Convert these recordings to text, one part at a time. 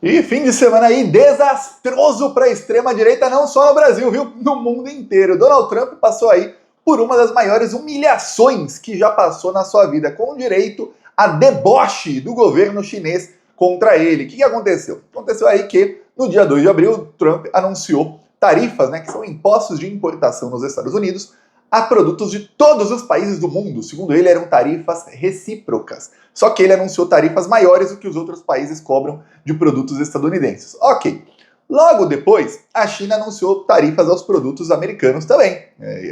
E fim de semana aí desastroso para a extrema-direita, não só no Brasil, viu? No mundo inteiro. Donald Trump passou aí por uma das maiores humilhações que já passou na sua vida, com direito a deboche do governo chinês contra ele. O que aconteceu? Aconteceu aí que no dia 2 de abril, Trump anunciou tarifas, que são impostos de importação nos Estados Unidos, a produtos de todos os países do mundo. Segundo ele, eram tarifas recíprocas. Só que ele anunciou tarifas maiores do que os outros países cobram de produtos estadunidenses. Ok. Logo depois, a China anunciou tarifas aos produtos americanos também,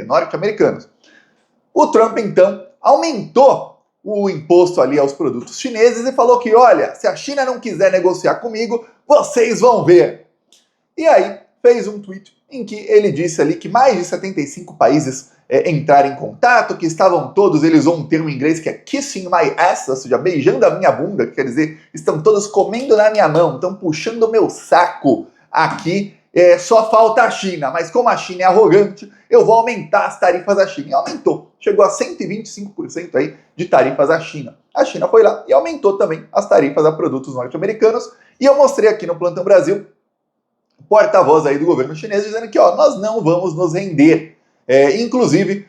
norte-americanos. O Trump, então, aumentou o imposto ali aos produtos chineses e falou que, olha, se a China não quiser negociar comigo, vocês vão ver. E aí, fez um tweet em que ele disse ali que mais de 75 países entraram em contato, que estavam todos, ele usou um termo em inglês que é kissing my ass, ou seja, beijando a minha bunda, que quer dizer, estão todos comendo na minha mão, estão puxando o meu saco aqui, só falta a China, mas como a China é arrogante, eu vou aumentar as tarifas à China. E aumentou, chegou a 125% aí de tarifas à China. A China foi lá e aumentou também as tarifas a produtos norte-americanos, e eu mostrei aqui no Plantão Brasil, porta-voz aí do governo chinês, dizendo que nós não vamos nos render. Inclusive,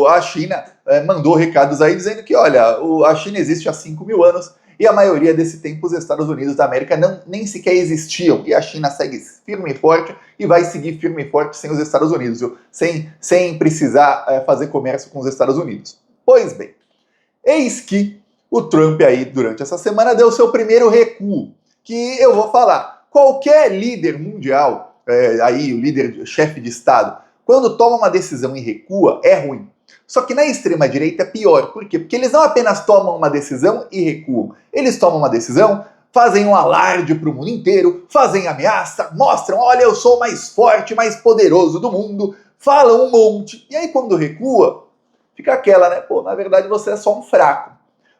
a China mandou recados aí dizendo que, olha, a China existe há 5.000 anos e a maioria desse tempo os Estados Unidos da América nem sequer existiam. E a China segue firme e forte e vai seguir firme e forte sem os Estados Unidos, viu? Sem precisar fazer comércio com os Estados Unidos. Pois bem, eis que o Trump aí, durante essa semana, deu seu primeiro recuo, que eu vou falar. Qualquer líder mundial, aí o líder, chefe de Estado, quando toma uma decisão e recua, é ruim. Só que na extrema-direita é pior. Por quê? Porque eles não apenas tomam uma decisão e recuam. Eles tomam uma decisão, fazem um alarde para o mundo inteiro, fazem ameaça, mostram, olha, eu sou o mais forte, mais poderoso do mundo, falam um monte. E aí quando recua, fica aquela, na verdade você é só um fraco.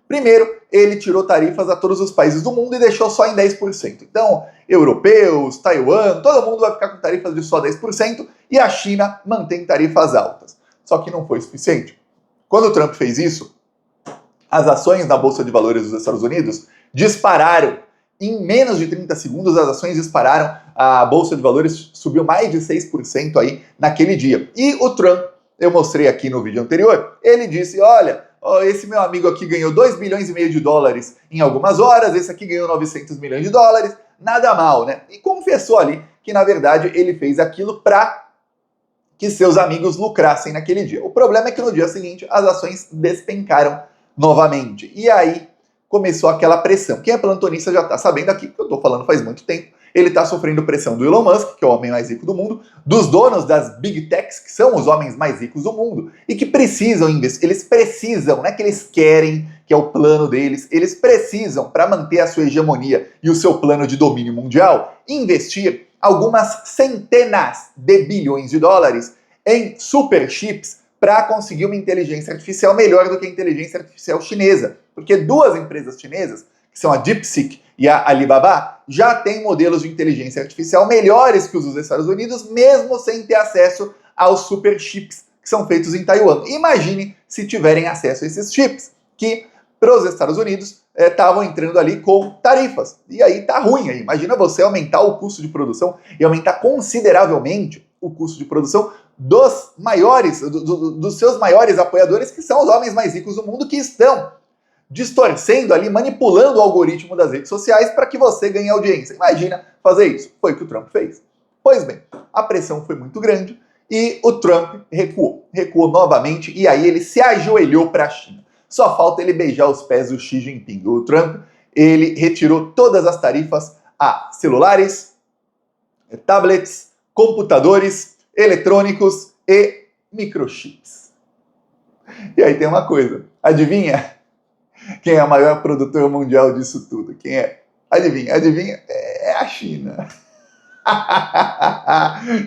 Primeiro, ele tirou tarifas a todos os países do mundo e deixou só em 10%. Então, europeus, Taiwan, todo mundo vai ficar com tarifas de só 10% e a China mantém tarifas altas. Só que não foi suficiente. Quando o Trump fez isso, as ações na Bolsa de Valores dos Estados Unidos dispararam. Em menos de 30 segundos, as ações dispararam, a Bolsa de Valores subiu mais de 6% aí naquele dia. E o Trump, eu mostrei aqui no vídeo anterior, ele disse, olha, esse meu amigo aqui ganhou 2,5 bilhões de dólares em algumas horas, esse aqui ganhou 900 milhões de dólares, nada mal, E confessou ali que, na verdade, ele fez aquilo para que seus amigos lucrassem naquele dia. O problema é que no dia seguinte as ações despencaram novamente. E aí começou aquela pressão. Quem é plantonista já está sabendo aqui, que eu estou falando faz muito tempo. Ele está sofrendo pressão do Elon Musk, que é o homem mais rico do mundo, dos donos das Big Techs, que são os homens mais ricos do mundo, e que precisam investir. Eles precisam, não é que eles querem, que é o plano deles, eles precisam, para manter a sua hegemonia e o seu plano de domínio mundial, investir algumas centenas de bilhões de dólares em super chips para conseguir uma inteligência artificial melhor do que a inteligência artificial chinesa. Porque duas empresas chinesas, que são a DeepSeek e a Alibaba, já têm modelos de inteligência artificial melhores que os dos Estados Unidos, mesmo sem ter acesso aos super chips que são feitos em Taiwan. Imagine se tiverem acesso a esses chips, que para os Estados Unidos estavam entrando ali com tarifas. E aí tá ruim aí. Imagina você aumentar o custo de produção e aumentar consideravelmente o custo de produção dos maiores, dos seus maiores apoiadores, que são os homens mais ricos do mundo, que estão distorcendo ali, manipulando o algoritmo das redes sociais para que você ganhe audiência. Imagina fazer isso. Foi o que o Trump fez. Pois bem, a pressão foi muito grande e o Trump recuou novamente, e aí ele se ajoelhou para a China. Só falta ele beijar os pés do Xi Jinping. O Trump, ele retirou todas as tarifas a celulares, tablets, computadores, eletrônicos e microchips. E aí tem uma coisa, adivinha? Quem é o maior produtor mundial disso tudo? Quem é? Adivinha? É a China.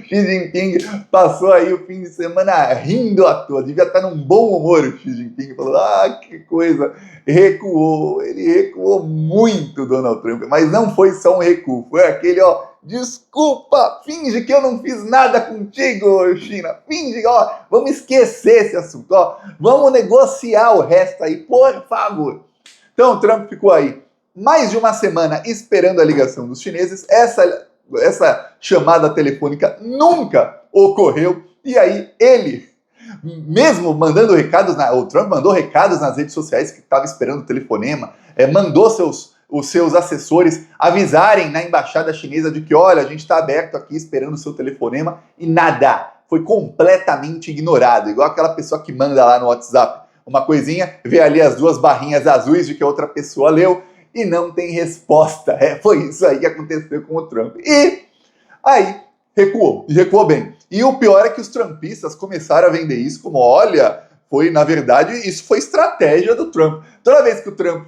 Xi Jinping passou aí o fim de semana rindo à toa, devia estar num bom humor o Xi Jinping, falou, que coisa, ele recuou muito, Donald Trump, mas não foi só um recuo, foi aquele, desculpa, finge que eu não fiz nada contigo, China, finge, vamos esquecer esse assunto, vamos negociar o resto aí, por favor. Então o Trump ficou aí mais de uma semana esperando a ligação dos chineses, essa chamada telefônica nunca ocorreu, e aí ele, mesmo mandando recados, o Trump mandou recados nas redes sociais que estava esperando o telefonema, mandou os seus assessores avisarem na embaixada chinesa de que, olha, a gente está aberto aqui esperando o seu telefonema, e nada, foi completamente ignorado, igual aquela pessoa que manda lá no WhatsApp uma coisinha, vê ali as duas barrinhas azuis de que a outra pessoa leu e não tem resposta. Foi isso aí que aconteceu com o Trump. E aí recuou bem. E o pior é que os trumpistas começaram a vender isso como, olha, na verdade, isso foi estratégia do Trump. Toda vez que o Trump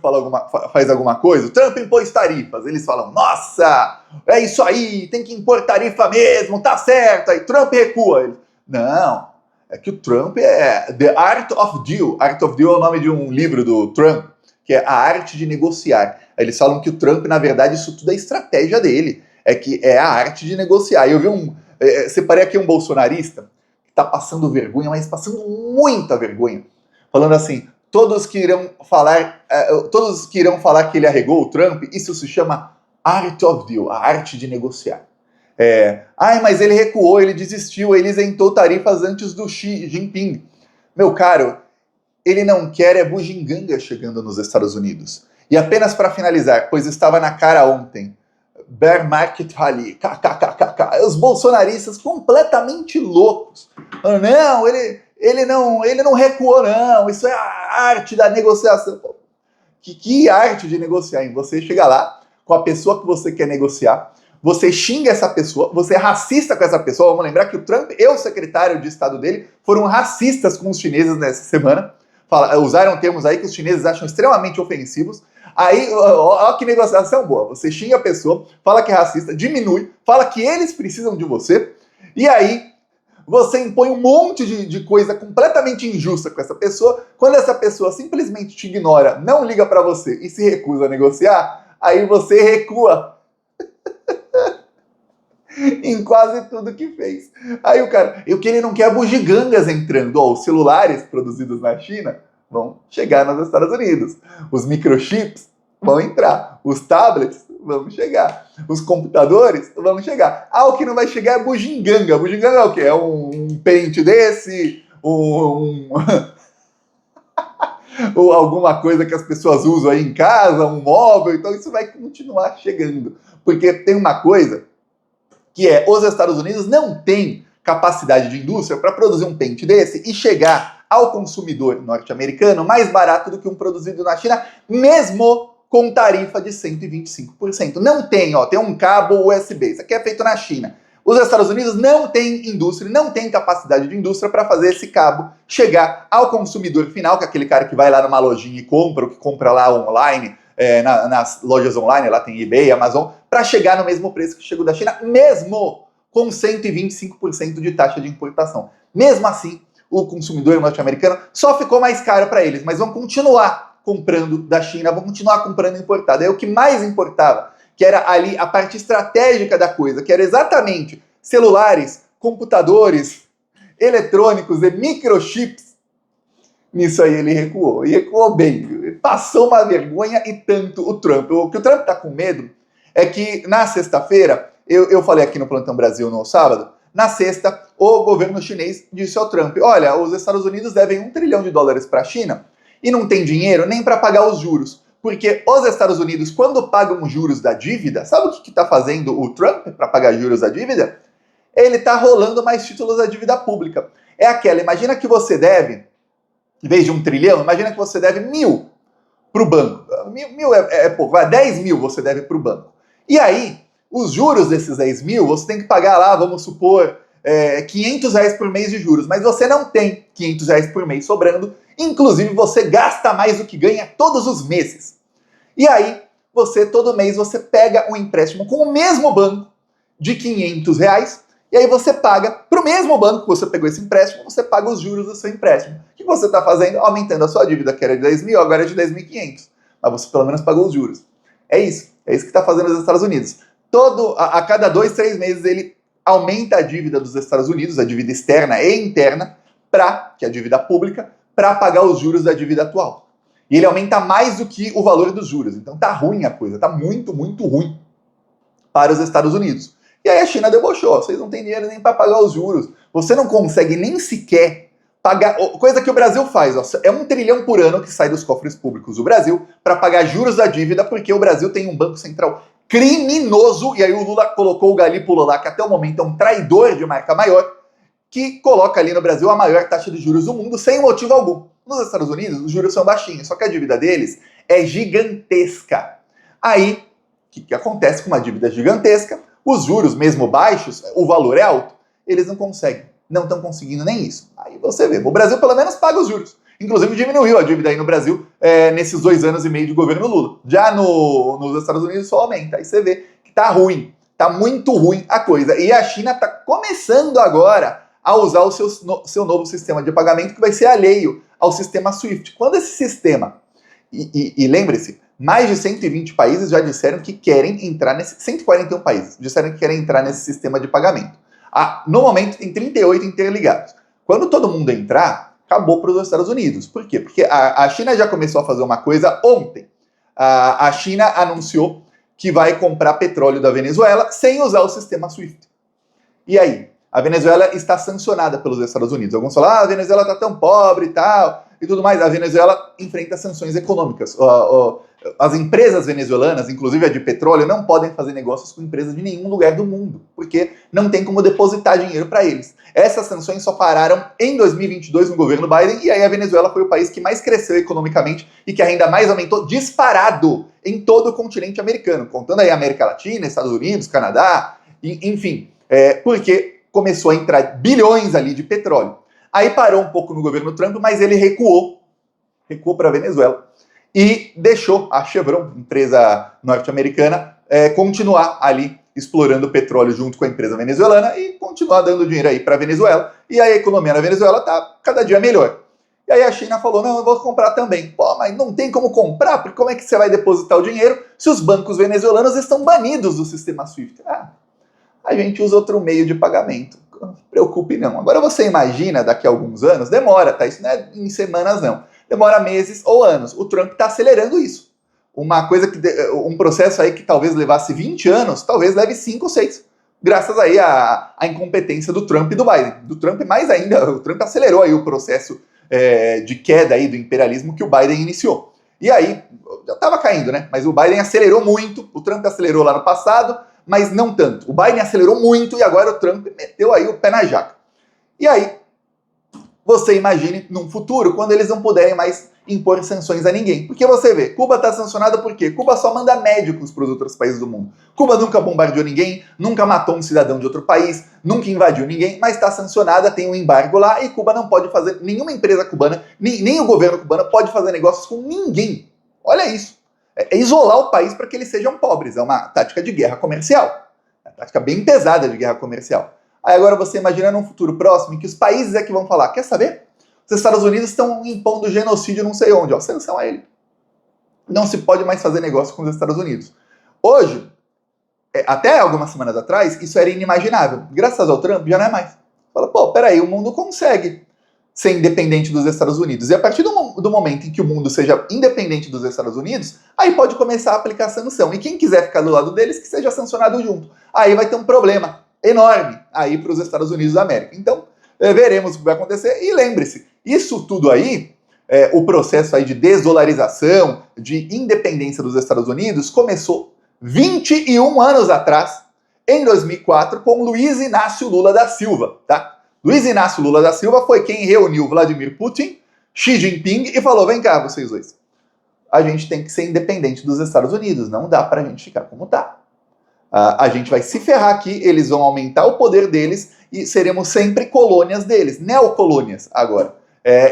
faz alguma coisa, o Trump impôs tarifas, eles falam, nossa, é isso aí, tem que impor tarifa mesmo, tá certo, aí Trump recua. Não, é que o Trump é The Art of Deal. Art of Deal é o nome de um livro do Trump, que é a arte de negociar. Eles falam que o Trump, na verdade, isso tudo é estratégia dele, que é a arte de negociar. Eu vi separei aqui um bolsonarista que tá passando vergonha, mas passando muita vergonha, falando assim, todos que irão falar que ele arregou o Trump, isso se chama Art of Deal, a arte de negociar. Mas ele recuou, ele desistiu, ele isentou tarifas antes do Xi Jinping. Meu caro, ele não quer bugiganga chegando nos Estados Unidos. E apenas para finalizar, pois estava na cara ontem, Bear Market Rally, kkkk, os bolsonaristas completamente loucos. Não, ele não recuou não, isso é a arte da negociação. Que arte de negociar, hein? Você chega lá com a pessoa que você quer negociar, você xinga essa pessoa, você é racista com essa pessoa. Vamos lembrar que o Trump e o secretário de Estado dele foram racistas com os chineses nessa semana. Usaram termos aí que os chineses acham extremamente ofensivos. Aí, olha que negociação boa. Você xinga a pessoa, fala que é racista, diminui, fala que eles precisam de você, e aí você impõe um monte de coisa completamente injusta com essa pessoa. Quando essa pessoa simplesmente te ignora, não liga pra você e se recusa a negociar, aí você recua em quase tudo que fez. Aí o cara, o que ele não quer é bugigangas entrando. Os celulares produzidos na China vão chegar nos Estados Unidos. Os microchips vão entrar. Os tablets vão chegar. Os computadores vão chegar. O que não vai chegar é bugiganga. Bugiganga é o quê? É um pente desse, ou alguma coisa que as pessoas usam aí em casa, um móvel. Então isso vai continuar chegando. Porque tem uma coisa que os Estados Unidos não têm capacidade de indústria para produzir um pente desse e chegar ao consumidor norte-americano mais barato do que um produzido na China, mesmo com tarifa de 125%. Não tem, tem um cabo USB, isso aqui é feito na China. Os Estados Unidos não têm indústria, não têm capacidade de indústria para fazer esse cabo chegar ao consumidor final, que é aquele cara que vai lá numa lojinha e compra, ou que compra lá online, nas lojas online, lá tem eBay, Amazon, para chegar no mesmo preço que chegou da China, mesmo com 125% de taxa de importação. Mesmo assim, o consumidor norte-americano só ficou mais caro para eles, mas vão continuar comprando da China, vão continuar comprando importado. É o que mais importava, que era ali a parte estratégica da coisa, que era exatamente celulares, computadores, eletrônicos e microchips. Nisso aí ele recuou, e recuou bem. Passou uma vergonha e tanto o Trump. O que o Trump tá com medo é que na sexta-feira, eu falei aqui no Plantão Brasil no sábado, na sexta, o governo chinês disse ao Trump, olha, os Estados Unidos devem $1 trilhão para a China e não tem dinheiro nem para pagar os juros. Porque os Estados Unidos, quando pagam juros da dívida, sabe o que está fazendo o Trump para pagar juros da dívida? Ele está rolando mais títulos da dívida pública. É aquela, imagina que você deve, em vez de $1 trilhão, imagina que você deve 1.000 para o banco. 1.000 é pouco, 10 mil você deve para o banco. E aí, os juros desses 10 mil, você tem que pagar lá, vamos supor, R$500 por mês de juros. Mas você não tem R$500 por mês sobrando. Inclusive, você gasta mais do que ganha todos os meses. E aí, todo mês, você pega um empréstimo com o mesmo banco de R$500, e aí você paga para o mesmo banco que você pegou esse empréstimo, você paga os juros do seu empréstimo. O que você está fazendo? Aumentando a sua dívida, que era de 10 mil, agora é de 10.500. Mas você pelo menos pagou os juros. É isso que está fazendo os Estados Unidos. A cada 2, 3 meses ele aumenta a dívida dos Estados Unidos, a dívida externa e interna, que é a dívida pública, para pagar os juros da dívida atual. E ele aumenta mais do que o valor dos juros. Então tá ruim a coisa, tá muito, muito ruim para os Estados Unidos. E aí a China debochou, vocês não têm dinheiro nem para pagar os juros, você não consegue nem sequer pagar, coisa que o Brasil faz, ó, é 1 trilhão por ano que sai dos cofres públicos do Brasil para pagar juros da dívida, porque o Brasil tem um banco central criminoso, e aí o Lula colocou o Galípolo lá, que até o momento é um traidor de marca maior, que coloca ali no Brasil a maior taxa de juros do mundo, sem motivo algum. Nos Estados Unidos, os juros são baixinhos, só que a dívida deles é gigantesca. Aí, o que acontece com uma dívida gigantesca? Os juros, mesmo baixos, o valor é alto, eles não conseguem, não estão conseguindo nem isso. Aí você vê, o Brasil pelo menos paga os juros. Inclusive diminuiu a dívida aí no Brasil nesses 2 anos e meio de governo Lula. Já nos Estados Unidos só aumenta. Aí você vê que tá ruim, tá muito ruim a coisa. E a China tá começando agora a usar o seu novo sistema de pagamento, que vai ser alheio ao sistema SWIFT. Quando esse sistema, e lembre-se, mais de 120 países já disseram que querem entrar nesse... 141 países disseram que querem entrar nesse sistema de pagamento. No momento tem 38 interligados. Quando todo mundo entrar, acabou para os Estados Unidos. Por quê? Porque a China já começou a fazer uma coisa ontem. A China anunciou que vai comprar petróleo da Venezuela sem usar o sistema SWIFT. E aí? A Venezuela está sancionada pelos Estados Unidos. Alguns falam, a Venezuela está tão pobre e tal, e tudo mais. A Venezuela enfrenta sanções econômicas. As empresas venezuelanas, inclusive a de petróleo, não podem fazer negócios com empresas de nenhum lugar do mundo, porque não tem como depositar dinheiro para eles. Essas sanções só pararam em 2022 no governo Biden, e aí a Venezuela foi o país que mais cresceu economicamente e que ainda mais aumentou disparado em todo o continente americano, contando aí a América Latina, Estados Unidos, Canadá, enfim, porque começou a entrar bilhões ali de petróleo. Aí parou um pouco no governo Trump, mas ele recuou para a Venezuela e deixou a Chevron, empresa norte-americana, continuar ali explorando petróleo junto com a empresa venezuelana e continuar dando dinheiro aí para a Venezuela. E a economia na Venezuela está cada dia melhor. E aí a China falou, não, eu vou comprar também. Pô, mas não tem como comprar, porque como é que você vai depositar o dinheiro se os bancos venezuelanos estão banidos do sistema SWIFT? A gente usa outro meio de pagamento. Não se preocupe não. Agora você imagina daqui a alguns anos, demora, tá? Isso não é em semanas não. Demora meses ou anos. O Trump está acelerando isso. Um processo aí que talvez levasse 20 anos, talvez leve 5 ou 6. Graças aí à incompetência do Trump e do Biden. Do Trump mais ainda, o Trump acelerou aí o processo de queda aí do imperialismo que o Biden iniciou. E aí, já estava caindo, né? Mas o Biden acelerou muito, o Trump acelerou lá no passado, mas não tanto. O Biden acelerou muito e agora o Trump meteu aí o pé na jaca. E aí, você imagine num futuro, quando eles não puderem mais impor sanções a ninguém. Porque você vê, Cuba está sancionada por quê? Cuba só manda médicos para os outros países do mundo. Cuba nunca bombardeou ninguém, nunca matou um cidadão de outro país, nunca invadiu ninguém, mas está sancionada, tem um embargo lá e Cuba não pode fazer, nenhuma empresa cubana, nem o governo cubano pode fazer negócios com ninguém. Olha isso. É isolar o país para que eles sejam pobres. É uma tática de guerra comercial. É uma tática bem pesada de guerra comercial. Aí agora você imagina num futuro próximo em que os países é que vão falar, quer saber? Os Estados Unidos estão impondo genocídio não sei onde, ó, sanção a ele. Não se pode mais fazer negócio com os Estados Unidos. Hoje, até algumas semanas atrás, isso era inimaginável. Graças ao Trump, já não é mais. Fala, pô, peraí, o mundo consegue ser independente dos Estados Unidos. E a partir do momento em que o mundo seja independente dos Estados Unidos, aí pode começar a aplicar sanção. E quem quiser ficar do lado deles, que seja sancionado junto. Aí vai ter um problema enorme aí para os Estados Unidos da América. Então, veremos o que vai acontecer. E lembre-se, isso tudo aí, o processo aí de desdolarização, de independência dos Estados Unidos, começou 21 anos atrás, em 2004, com Luiz Inácio Lula da Silva, tá? Luiz Inácio Lula da Silva foi quem reuniu Vladimir Putin, Xi Jinping e falou, vem cá vocês dois, a gente tem que ser independente dos Estados Unidos, não dá pra gente ficar como tá. A gente vai se ferrar aqui, eles vão aumentar o poder deles e seremos sempre colônias deles, neocolônias agora.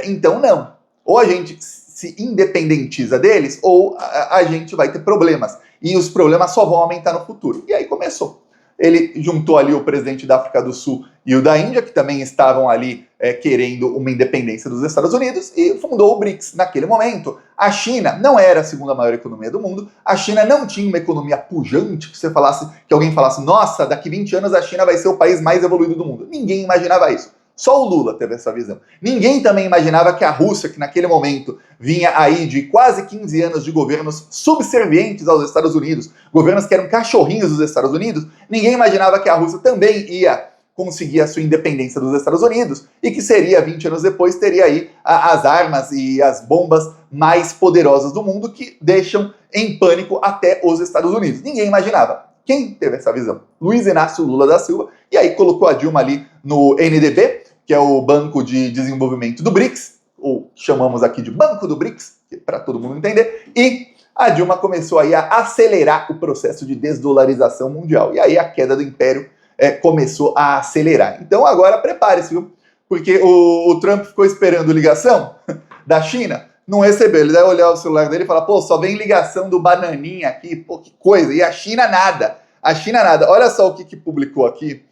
Então não, ou a gente se independentiza deles ou a gente vai ter problemas e os problemas só vão aumentar no futuro. E aí começou. Ele juntou ali o presidente da África do Sul e o da Índia, que também estavam ali querendo uma independência dos Estados Unidos, e fundou o BRICS. Naquele momento, a China não era a segunda maior economia do mundo, a China não tinha uma economia pujante, que alguém falasse, nossa, daqui 20 anos a China vai ser o país mais evoluído do mundo. Ninguém imaginava isso. Só o Lula teve essa visão. Ninguém também imaginava que a Rússia, que naquele momento vinha aí de quase 15 anos de governos subservientes aos Estados Unidos, governos que eram cachorrinhos dos Estados Unidos, ninguém imaginava que a Rússia também ia conseguir a sua independência dos Estados Unidos e que seria, 20 anos depois, teria aí as armas e as bombas mais poderosas do mundo que deixam em pânico até os Estados Unidos. Ninguém imaginava. Quem teve essa visão? Luiz Inácio Lula da Silva, e aí colocou a Dilma ali no NDB, que é o Banco de Desenvolvimento do BRICS, ou chamamos aqui de Banco do BRICS, para todo mundo entender, e a Dilma começou aí a acelerar o processo de desdolarização mundial, e aí a queda do império começou a acelerar. Então agora prepare-se, viu? Porque o Trump ficou esperando ligação da China, não recebeu. Ele vai olhar o celular dele e falar, pô, só vem ligação do Bananinha aqui, pô, que coisa. E a China nada. A China nada. Olha só o que publicou aqui,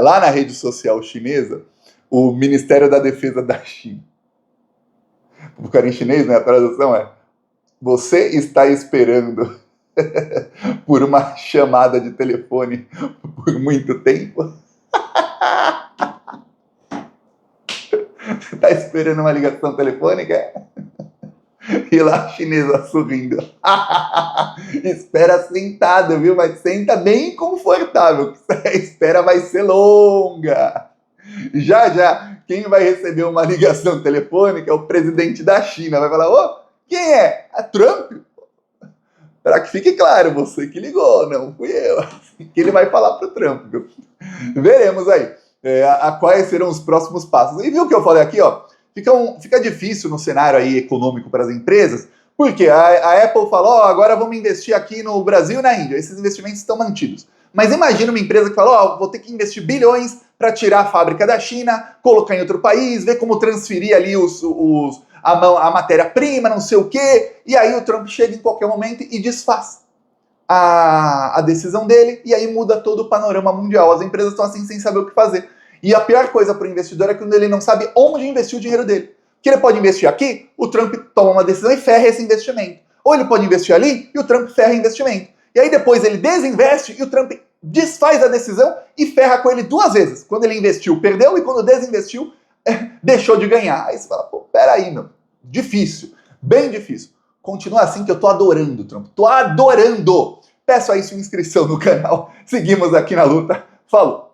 lá na rede social chinesa, o Ministério da Defesa da China. O cara em chinês, né? A tradução é: você está esperando por uma chamada de telefone por muito tempo? Você está esperando uma ligação telefônica? E lá a chinesa sorrindo. Espera sentado, viu? Mas senta bem confortável, que a espera vai ser longa. Já, quem vai receber uma ligação telefônica é o presidente da China. Vai falar, ô, quem é? A Trump? Para que fique claro, você que ligou, não fui eu. Que ele vai falar pro Trump, viu? Veremos aí quais serão os próximos passos. E viu o que eu falei aqui, ó? Fica difícil no cenário aí econômico para as empresas, porque a Apple falou, ó, agora vamos investir aqui no Brasil e na Índia. Esses investimentos estão mantidos. Mas imagina uma empresa que falou, ó, vou ter que investir bilhões para tirar a fábrica da China, colocar em outro país, ver como transferir ali a matéria-prima, não sei o quê, e aí o Trump chega em qualquer momento e desfaz a decisão dele, e aí muda todo o panorama mundial. As empresas estão assim sem saber o que fazer. E a pior coisa para o investidor é quando ele não sabe onde investir o dinheiro dele. Que ele pode investir aqui, o Trump toma uma decisão e ferra esse investimento. Ou ele pode investir ali e o Trump ferra o investimento. E aí depois ele desinveste e o Trump desfaz a decisão e ferra com ele duas vezes. Quando ele investiu, perdeu, e quando desinvestiu, deixou de ganhar. Aí você fala, pô, peraí, meu, difícil, bem difícil. Continua assim que eu tô adorando o Trump, tô adorando. Peço aí sua inscrição no canal, seguimos aqui na luta. Falou!